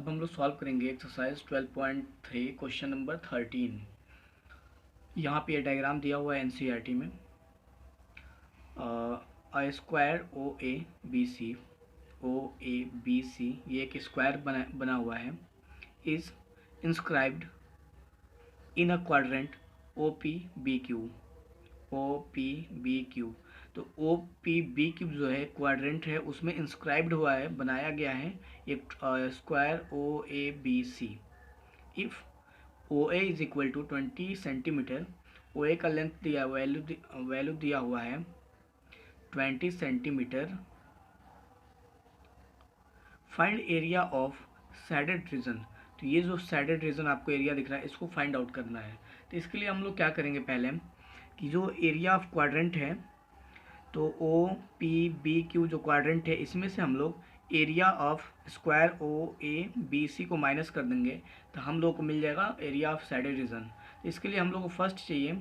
अब हम लोग सॉल्व करेंगे एक्सरसाइज 12.3 क्वेश्चन नंबर 13। यहाँ पे ये डायग्राम दिया हुआ है एनसीईआरटी में। A square O A B सी ये एक स्क्वायर बना हुआ है, is inscribed in a quadrant O P B Q. तो ओ पी बी क्यूब जो है क्वाड्रेंट है, उसमें इंस्क्राइब्ड हुआ है, बनाया गया है एक square O A B C. If O A is equal to 20 centimetre, O A का लेंथ दिया वैल्यू दिया हुआ है 20 centimetre. Find area of shaded region. तो ये जो सैडेड रीजन आपको एरिया दिख रहा है, इसको फाइंड आउट करना है। तो इसके लिए हम लोग क्या करेंगे, पहले कि जो एरिया ऑफ क्वाड्रेंट है, तो ओ पी बी क्यू जो क्वाड्रेंट है, इसमें से हम लोग area of square O A B C को माइनस कर देंगे, तो हम लोग को मिल जाएगा एरिया ऑफ साइडेड रीजन। इसके लिए हम लोग को फर्स्ट चाहिए,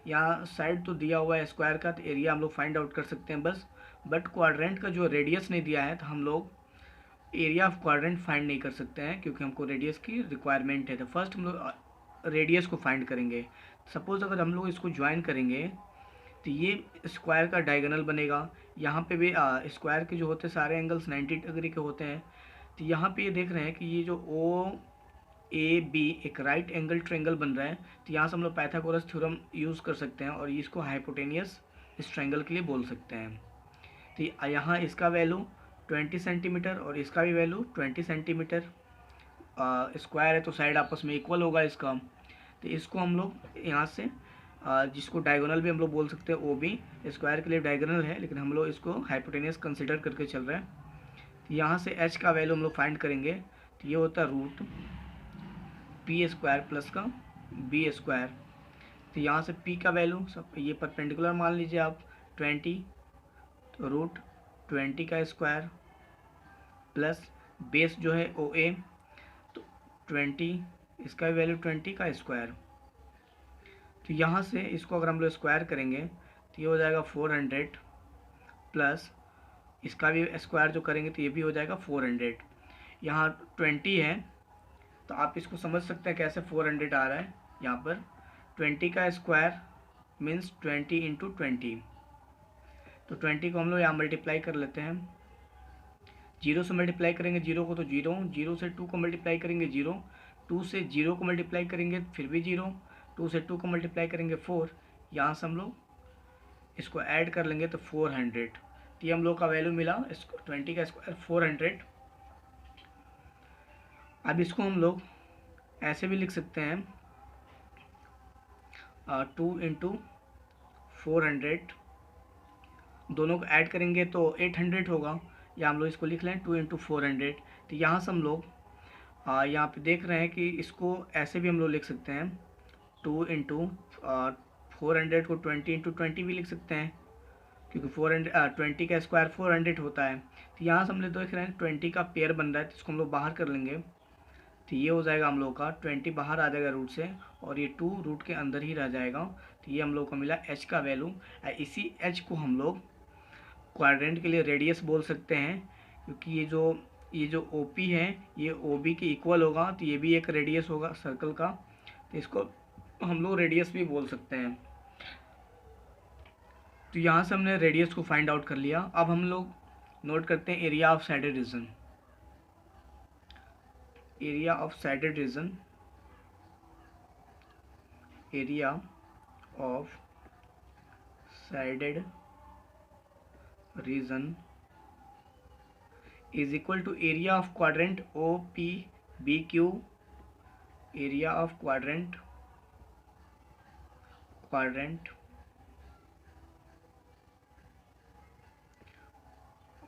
यहाँ साइड तो दिया हुआ है स्क्वायर का, तो एरिया हम लोग फाइंड आउट कर सकते हैं बस। बट क्वाड्रेंट का जो रेडियस नहीं दिया है, तो हम लोग एरिया ऑफ क्वाड्रेंट फाइंड नहीं कर सकते हैं, क्योंकि हमको रेडियस की रिक्वायरमेंट है। तो फर्स्ट हम लोग रेडियस को फाइंड करेंगे। सपोज अगर हम लोग इसको ज्वाइन करेंगे, तो ये स्क्वायर का डायगोनल बनेगा। यहाँ पे भी स्क्वायर के जो होते हैं सारे एंगल्स 90 डिग्री के होते हैं। तो यहाँ पे ये देख रहे हैं कि ये जो ओ ए बी एक राइट एंगल ट्रायंगल बन रहा है, तो यहाँ से हम लोग पाइथागोरस थ्योरम यूज़ कर सकते हैं और इसको हाइपोटेनियस इस ट्रायंगल के लिए बोल सकते हैं। तो यहाँ इसका वैल्यू 20 सेंटीमीटर और इसका भी वैल्यू 20 सेंटीमीटर। स्क्वायर है तो साइड आपस में इक्वल होगा इसका। तो इसको हम लोग यहाँ से जिसको डायगोनल भी हम लोग बोल सकते हैं, ओ बी स्क्वायर के लिए डायगोनल है, लेकिन हम लोग इसको हाइपोटेनियस कंसिडर करके चल रहे हैं। तो यहाँ से एच का वैल्यू हम लोग फाइंड करेंगे, तो ये होता है रूट पी स्क्वायर प्लस का बी स्क्वायर। तो यहाँ से पी का वैल्यू सब ये परपेंडिकुलर मान लीजिए आप 20, तो रूट 20 का स्क्वायर प्लस बेस जो है ओ ए, तो 20, इसका भी वैल्यू 20 का स्क्वायर। तो यहाँ से इसको अगर हम लोग स्क्वायर करेंगे, तो ये हो जाएगा 400 प्लस इसका भी स्क्वायर जो करेंगे तो ये भी हो जाएगा 400। यहाँ 20 है, तो आप इसको समझ सकते हैं कैसे 400 आ रहा है। यहाँ पर 20 का स्क्वायर मीन्स 20 इंटू 20, तो 20 को हम लोग यहाँ मल्टीप्लाई कर लेते हैं। 0 से मल्टीप्लाई करेंगे 0 को तो 0, 0 से 2 को मल्टीप्लाई करेंगे 0, 2 से 0 को मल्टीप्लाई करेंगे फिर भी 0, 2 से 2 को मल्टीप्लाई करेंगे 4, यहाँ से हम लोग इसको ऐड कर लेंगे तो 400। तो ये हम लोग का वैल्यू मिला, इसको 20 का स्क्वायर 400। अब इसको हम लोग ऐसे भी लिख सकते हैं 2 इंटू 400, दोनों को ऐड करेंगे तो 800 होगा, या हम लोग इसको लिख लें 2 इंटू 400। तो यहाँ से हम लोग यहाँ पे देख रहे हैं कि इसको ऐसे भी हम लोग लिख सकते हैं 2 इंटू 400 को 20 इंटू 20 भी लिख सकते हैं, क्योंकि 20 का स्क्वायर 400 होता है। तो यहाँ से हम लोग देख रहे हैं 20 का पेयर बन रहा है, तो इसको हम लोग बाहर कर लेंगे। तो ये हो जाएगा हम लोग का 20 बाहर आ जाएगा रूट से, और ये 2 रूट के अंदर ही रह जाएगा। तो ये हम लोग को मिला एच का वैल्यू। इसी एच को हम लोग क्वाड्रेंट के लिए रेडियस बोल सकते हैं, क्योंकि ये जो ओ पी है ये ओ बी के इक्वल होगा, तो ये भी एक रेडियस होगा सर्कल का, तो इसको हम लोग रेडियस भी बोल सकते हैं। तो यहाँ से हमने रेडियस को फाइंड आउट कर लिया। अब हम लोग नोट करते हैं area of shaded region. Area of shaded region, area of shaded region is equal to area of quadrant O P B Q. Area of quadrant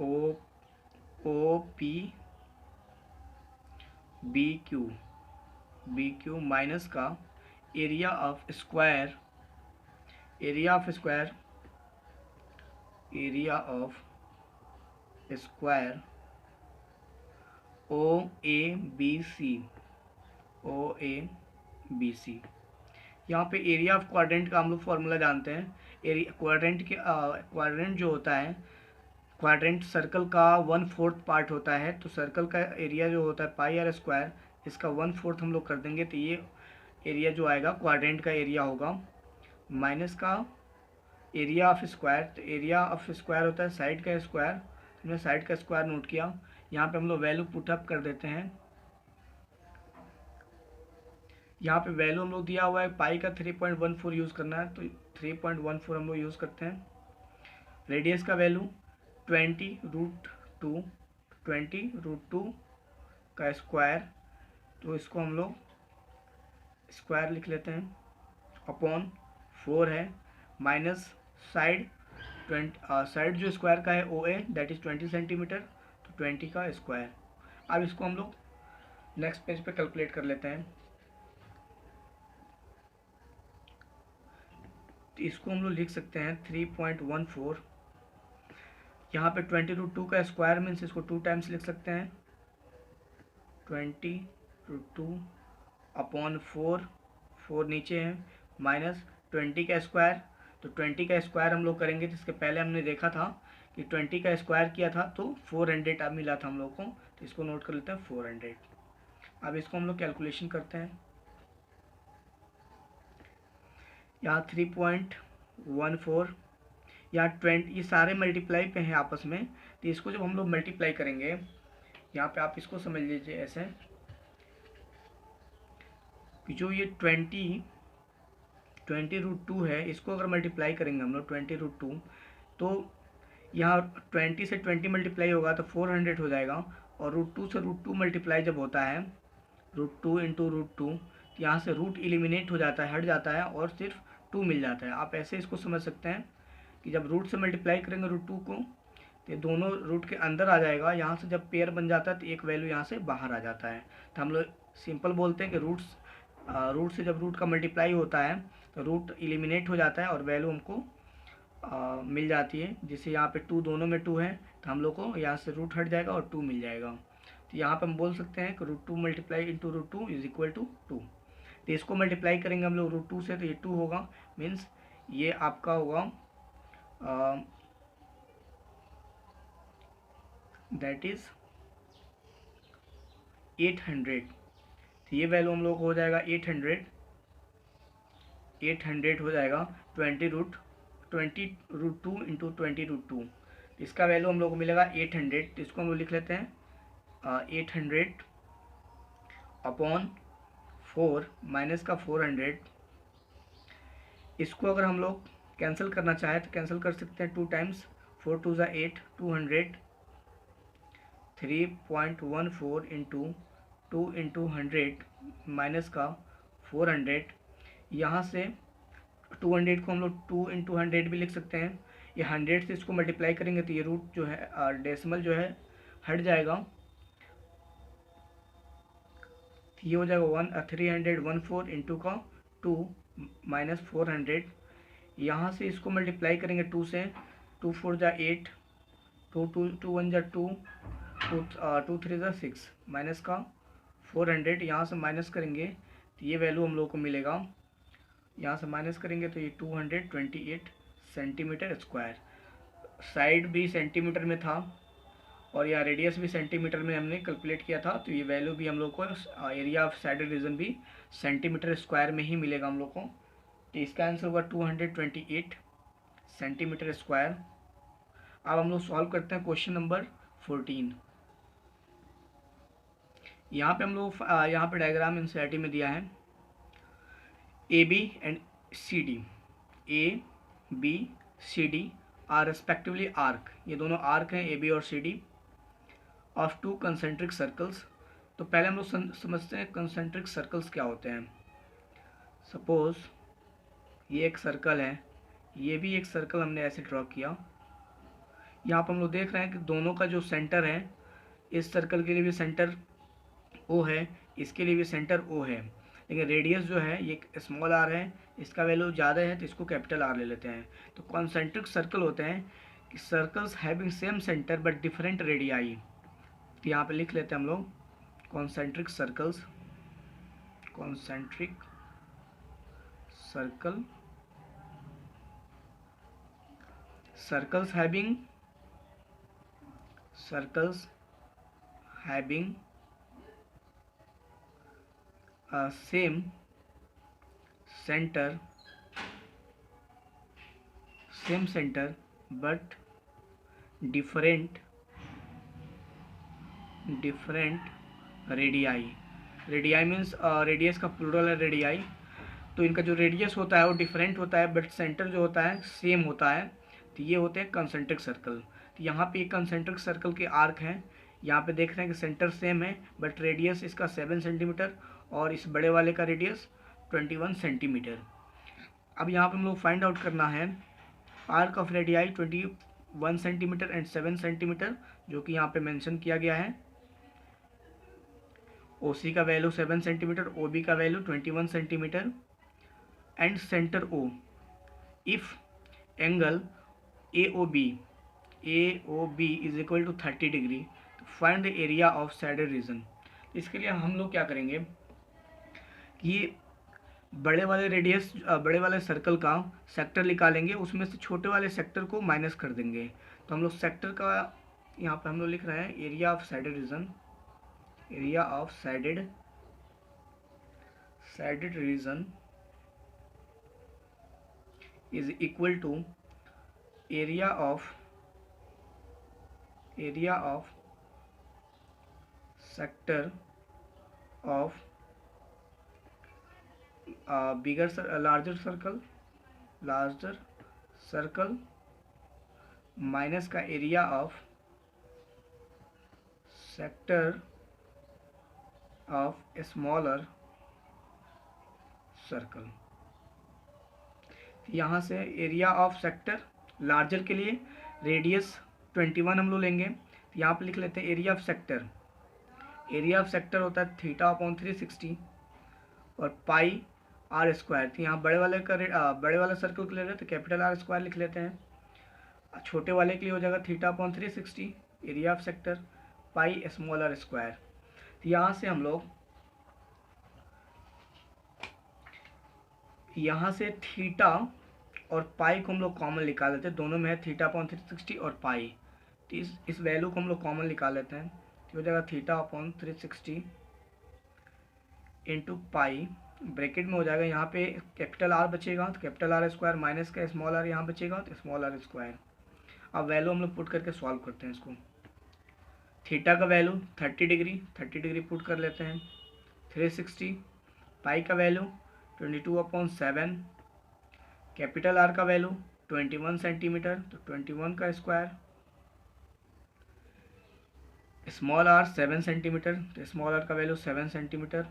O P B Q minus का area of square O A B C. यहाँ पे area of quadrant का हम लोग formula जानते हैं। Area quadrant जो होता है, क्वाड्रेंट सर्कल का 1/4 पार्ट होता है, तो सर्कल का एरिया जो होता है पाई आर स्क्वायर, इसका 1/4 हम लोग कर देंगे तो ये एरिया जो आएगा क्वाड्रेंट का एरिया होगा, माइनस का एरिया ऑफ स्क्वायर। तो एरिया ऑफ स्क्वायर होता है साइड का स्क्वायर, हमने साइड का स्क्वायर नोट किया। यहाँ पे हम लोग वैल्यू पुटअप कर देते हैं। यहाँ पे वैल्यू हम लोग दिया हुआ है पाई का 3.14 यूज़ करना है, तो 3.14 हम लोग यूज़ करते हैं। रेडियस का वैल्यू 20√2, 20√2 का स्क्वायर, तो इसको हम लोग स्क्वायर लिख लेते हैं, अपॉन 4 है, माइनस साइड 20, साइड जो स्क्वायर का है ओ ए दैट इज़ 20 सेंटीमीटर, तो 20 का स्क्वायर। अब इसको हम लोग नेक्स्ट पेज पे कैलकुलेट कर लेते हैं। तो इसको हम लोग लिख सकते हैं 3.14, यहाँ पे 20√2 का स्क्वायर मीन्स इसको 2 टाइम्स लिख सकते हैं, 20√2 अपॉन 4, 4 नीचे है, माइनस 20 का स्क्वायर। तो 20 का स्क्वायर हम लोग करेंगे, जिसके पहले हमने देखा था कि 20 का स्क्वायर किया था तो 400 अब मिला था हम लोग को, तो इसको नोट कर लेते हैं 400। अब इसको हम लोग कैलकुलेशन करते हैं। यहाँ 3.14, यहाँ 20, ये सारे मल्टीप्लाई पे हैं आपस में, तो इसको जब हम लोग मल्टीप्लाई करेंगे, यहाँ पे आप इसको समझ लीजिए ऐसे कि जो ये 20√2 है, इसको अगर मल्टीप्लाई करेंगे हम लोग 20√2, तो यहाँ 20 से 20 मल्टीप्लाई होगा तो 400 हो जाएगा, और √2 से √2 मल्टीप्लाई जब होता है, √2 इंटू √2, तो यहाँ से रूट एलिमिनेट हो जाता है, हट जाता है, और सिर्फ 2 मिल जाता है। आप ऐसे इसको समझ सकते हैं कि जब रूट से मल्टीप्लाई करेंगे √2 को, तो ये दोनों रूट के अंदर आ जाएगा, यहाँ से जब पेयर बन जाता है तो एक वैल्यू यहाँ से बाहर आ जाता है। तो हम लोग सिंपल बोलते हैं कि रूट से जब रूट का मल्टीप्लाई होता है तो रूट एलिमिनेट हो जाता है और वैल्यू हमको मिल जाती है। जैसे यहाँ पे 2, दोनों में 2 है, तो हम लोग को यहाँ से रूट हट जाएगा और 2 मिल जाएगा। तो यहाँ पे हम बोल सकते हैं कि √2 multiply into √2 is equal to 2। तो इसको मल्टीप्लाई करेंगे हम लोग √2 से, तो ये 2 होगा, मीन्स ये आपका होगा दैट इज़ 800। तो ये वैल्यू हम लोग को हो जाएगा 800 हो जाएगा 20√2 इंटू 20√2, इसका वैल्यू हम लोग को मिलेगा 800। तो इसको हम लोग लिख लेते हैं 800 अपॉन 4 माइनस का 400। इसको अगर हम लोग कैंसिल करना चाहें तो कैंसिल कर सकते हैं 2 टाइम्स, 4 2 ज़ा 8, 200, 3.14 इंटू 2 इंटू 100 माइनस का 400। यहाँ से 200 को हम लोग 2 इंटू 100 भी लिख सकते हैं। ये 100 से इसको मल्टीप्लाई करेंगे तो ये रूट जो है डेसिमल जो है हट जाएगा, ये हो जाएगा 314 इंटू का 2 माइनस 400। यहाँ से इसको मल्टीप्लाई करेंगे 2 से, 2 4 ज़ा 8, 2 1 ज़ा 2, 2 3 ज़ा 6, माइनस का 400। यहाँ से माइनस करेंगे तो ये वैल्यू हम लोग को मिलेगा, यहाँ से माइनस करेंगे तो ये 228 सेंटीमीटर स्क्वायर। साइड भी सेंटीमीटर में था और यहाँ रेडियस भी सेंटीमीटर में हमने कैलकुलेट किया था, तो ये वैल्यू भी हम लोग को एरिया ऑफ साइडेड रीजन भी सेंटीमीटर स्क्वायर में ही मिलेगा हम लोग को। तो इसका आंसर होगा 228 सेंटीमीटर स्क्वायर। अब हम लोग सॉल्व करते हैं क्वेश्चन नंबर 14। यहाँ पे हम लोग यहाँ पे डायग्राम एनसीईआरटी में दिया है AB and CD, ABCD are respectively arc, ये दोनों आर्क हैं AB और CD ऑफ 2 कंसेंट्रिक सर्कल्स। तो पहले हम लोग समझते हैं कंसेंट्रिक सर्कल्स क्या होते हैं। सपोज ये एक सर्कल है, ये भी एक सर्कल हमने ऐसे ड्रॉ किया। यहाँ पर हम लोग देख रहे हैं कि दोनों का जो सेंटर है, इस सर्कल के लिए भी सेंटर O है, इसके लिए भी सेंटर O है, लेकिन रेडियस जो है ये स्मॉल r है, इसका वैल्यू ज़्यादा है तो इसको कैपिटल R ले लेते हैं। तो कॉन्सेंट्रिक सर्कल होते हैं कि circles having same centre but different radii. तो यहाँ पे लिख लेते हैं हम लोग concentric circles, concentric circle, circles having circles having a same center but different radii. Radii means radius का प्लूरल है रेडियाई। तो इनका जो रेडियस होता है वो डिफरेंट होता है बट सेंटर जो होता है सेम होता है। तो ये होते हैं कंसेंट्रिक सर्कल। तो यहाँ पे एक कंसेंट्रिक सर्कल के आर्क हैं। यहाँ पे देख रहे हैं कि सेंटर सेम है बट रेडियस इसका 7 सेंटीमीटर और इस बड़े वाले का रेडियस 21 सेंटीमीटर। अब यहाँ पे हम लोग फाइंड आउट करना है arc of radii 21 centimetre and 7 centimetre, जो कि यहाँ पे मेंशन किया गया है। OC का वैल्यू 7 सेंटीमीटर, OB का value 21 centimetre and centre O। If angle AOB is equal to 30 degree, तो find the area of shaded region. इसके लिए हम लोग क्या करेंगे कि बड़े वाले सर्कल का सेक्टर निकालेंगे, उसमें से छोटे वाले सेक्टर को माइनस कर देंगे। तो हम लोग सेक्टर का यहाँ पे हम लोग लिख रहे हैं area of shaded region. Area of shaded region is equal to area of sector of larger circle minus का area of sector of smaller circle. यहाँ से एरिया ऑफ सेक्टर लार्जर के लिए रेडियस 21 हम लोग लेंगे। तो यहाँ पे लिख लेते हैं area of sector. Area of sector होता है θ/360 और पाई R स्क्वायर। तो यहाँ बड़े वाला सर्कल के ले रहे हैं तो कैपिटल R स्क्वायर लिख लेते हैं। छोटे वाले के लिए हो जाएगा θ/360 area of sector pi small r square. तो यहाँ से हम लोग थीटा और पाई को हम लोग कॉमन निकाल लेते हैं। दोनों में है θ/360 और पाई। तो इस वैल्यू को हम लोग कॉमन निकाल लेते हैं। तो हो जाएगा θ/360 इंटू पाई, ब्रैकेट में हो जाएगा यहाँ पे कैपिटल R बचेगा तो कैपिटल R स्क्वायर माइनस का स्मॉल r यहाँ बचेगा तो स्मॉल r स्क्वायर। अब वैल्यू हम लोग पुट करके सॉल्व करते हैं इसको। थीटा का वैल्यू 30 डिग्री पुट कर लेते हैं 360। पाई का वैल्यू 22/7, कैपिटल R का वैल्यू 21 सेंटीमीटर तो 21 का स्क्वायर, स्मॉल r 7 सेंटीमीटर तो स्मॉल r का वैल्यू 7 सेंटीमीटर।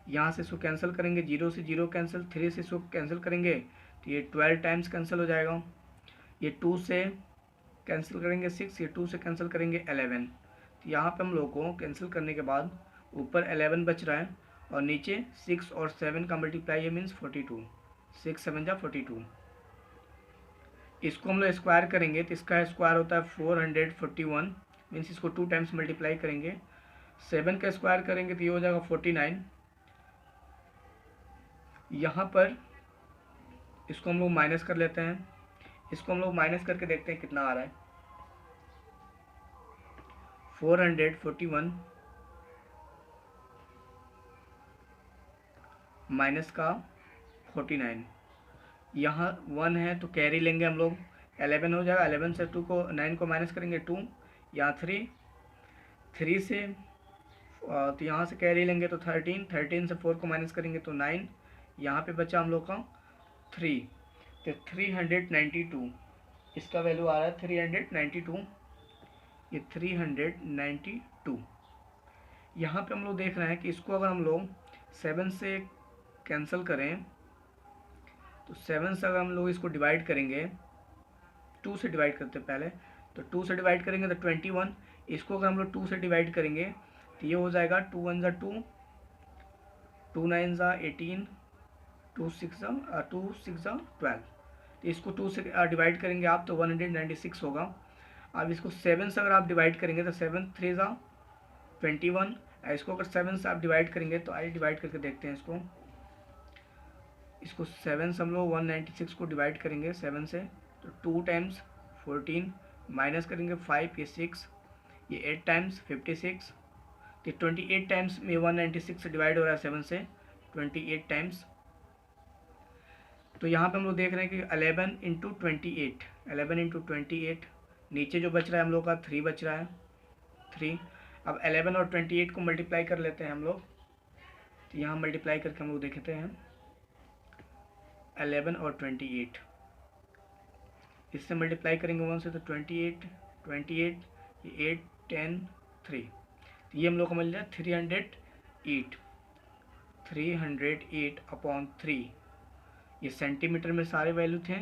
यहाँ से इसको कैंसिल करेंगे, 0 से 0 कैंसिल, 3 से इसको कैंसिल करेंगे तो ये 12 टाइम्स कैंसिल हो जाएगा। ये 2 से कैंसिल करेंगे 6, ये 2 से कैंसिल करेंगे 11। तो यहाँ पे हम लोग को कैंसिल करने के बाद ऊपर 11 बच रहा है और नीचे 6 और 7 का मल्टीप्लाई है मीन्स 42, 6 7 जा 42। इसको हम लोग स्क्वायर करेंगे तो इसका स्क्वायर होता है 441 मीन्स इसको 2 टाइम्स मल्टीप्लाई करेंगे। 7 का स्क्वायर करेंगे तो ये हो जाएगा 49। यहाँ पर इसको हम लोग माइनस कर लेते हैं। इसको हम लोग माइनस करके देखते हैं कितना आ रहा है। 441 माइनस का 49, यहाँ 1 है तो कैरी लेंगे हम लोग, 11 हो जाएगा। 11 से 9 को माइनस करेंगे 2, यहाँ 3 से तो यहाँ से कैरी लेंगे तो 13 से 4 को माइनस करेंगे तो 9, यहाँ पे बचा हम लोग का 3 तो 392 इसका वैल्यू आ रहा है 392। ये 392 यहाँ पे हम लोग देख रहे हैं कि इसको अगर हम लोग 7 से कैंसिल करें तो 7 से अगर हम लोग इसको डिवाइड करेंगे, 2 से डिवाइड करते हैं पहले, तो 2 से डिवाइड करेंगे तो 21। इसको अगर हम लोग 2 से डिवाइड करेंगे तो ये हो जाएगा 2 1 जा 2, 2 9 जा 18, 2 6 जा 12। तो इसको 2 से डिवाइड करेंगे आप तो 196 होगा। अब इसको 7 से अगर आप डिवाइड करेंगे तो 7 3 जा 21। इसको अगर 7 से आप डिवाइड करेंगे तो आइए डिवाइड करके देखते हैं इसको 7 से हम लोग 196 को डिवाइड करेंगे 7 से तो 2 टाइम्स 14 माइनस करेंगे 5, ये 6, ये 8 टाइम्स 56, तो 28 टाइम्स में 196 से डिवाइड हो रहा है 7 से, 28 टाइम्स। तो यहाँ पे हम लोग देख रहे हैं कि 11 इंटू 28, 11 इंटू 28, नीचे जो बच रहा है हम लोग का 3 बच रहा है, 3। अब 11 और 28 को मल्टीप्लाई कर लेते हैं हम लोग, तो यहाँ मल्टीप्लाई करके हम लोग देखते हैं 11 और 28, इससे मल्टीप्लाई करेंगे 1 से तो 28, 28, 8, 10, 3, तो ये हम लोग को मिल जाए 308, 308 अपॉन 3। ये सेंटीमीटर में सारे वैल्यू थे,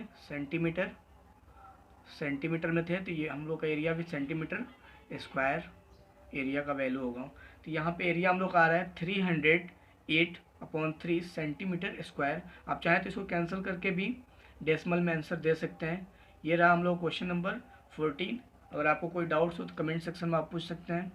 सेंटीमीटर में थे, तो ये हम लोग का एरिया भी सेंटीमीटर स्क्वायर एरिया का वैल्यू होगा। तो यहाँ पे एरिया हम लोग का आ रहा है 308 अपॉन 3 सेंटीमीटर स्क्वायर। आप चाहें तो इसको कैंसिल करके भी डेसिमल में आंसर दे सकते हैं। ये रहा हम लोग क्वेश्चन नंबर 14। अगर आपको कोई डाउट्स हो तो कमेंट सेक्शन में आप पूछ सकते हैं।